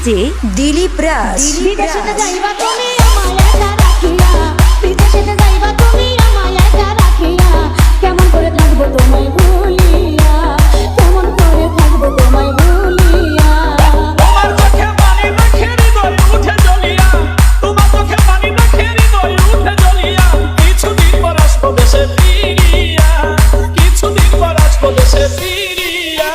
DJ Dilip রাজ। বিদেশেতে যাইবা তুমি আমায় একা রাখিয়া, বিদেশেতে যাইবা তুমি আমায় একা রাখিয়া, কেমন করে থাকবো তোমায় ভুলিয়া, কেমন করে থাকবো তোমায় ভুলিয়া। তোমার চোখে পানি দেখে হৃদয় উঠে জ্বলিয়া, তোমার চোখে পানি দেখে হৃদয় উঠে জ্বলিয়া, কিছুদিন পর আসবো দেশে ফিরিয়া, কিছুদিন পর আসবো দেশে ফিরিয়া।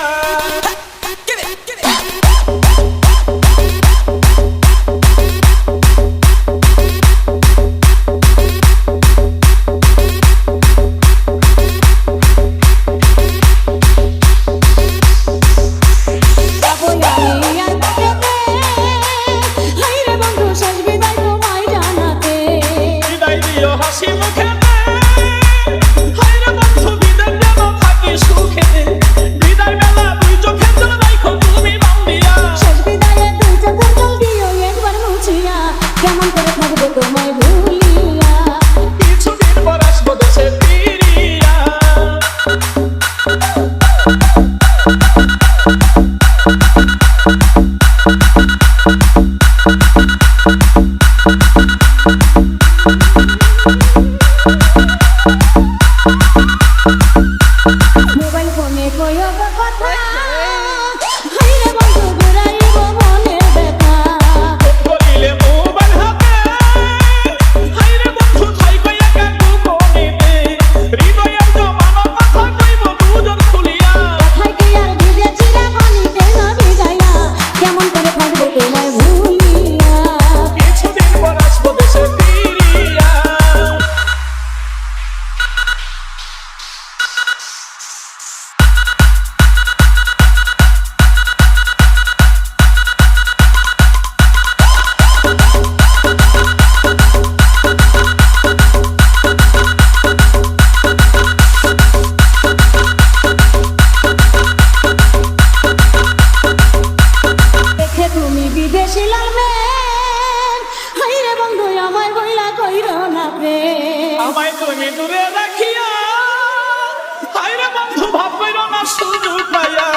বিদায় দিও হাসি মুখেতে, হায়রে বন্ধু বিদায় যেন থাকি সুখেতে, বিদায় বেলা দুই চোখের জল রাখো তুমি বান্ধিয়া, শেষ বিদায়ে দুই চোখের জল দিও একবার মুছিয়া, কেমন করে থাকবো তোমায় ভুলিয়া। কিছুদিন পর আসবো দেশে ফিরিয়া। মোবাইল ফোনে কইও গো কথা, হায়রে বন্ধু ঘুরাইব মনের ব্যথা। বলিলে মোবাইল হাতে, হায়রে বন্ধু থাইকো একা গোপনেতে, হৃদয়ের জমানো কথা কইব দুজন খুলিয়া, কথায় কি আর ভিজে চিরা পানিতে না ভিজাইয়া, কেমন করে থাকবো তোমায় ভুলিয়া। কিছুদিন পর আসবো দেশে ফিরিয়া। দেখে তুমি বিদেশি লালবেন, হায়রে বন্ধু আমায় বইলা কইরো না প্রেম। আমায় তুমি দূরে রাখিয়া, হায়রে বন্ধু ভাব কইরো না সুযোগ পাইয়া,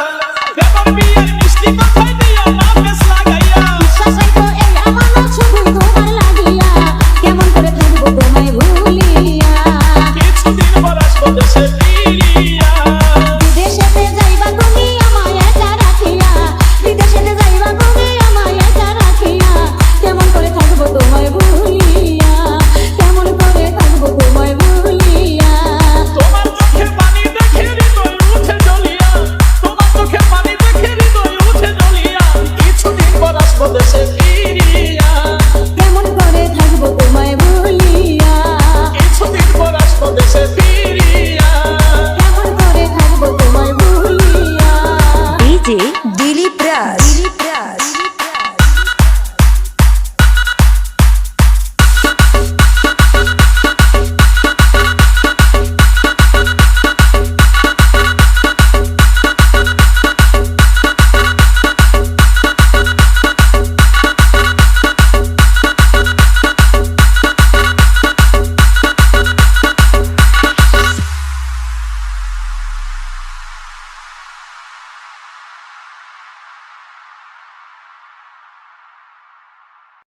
এবার বিয়ের মিষ্টি কথাই দিয়া না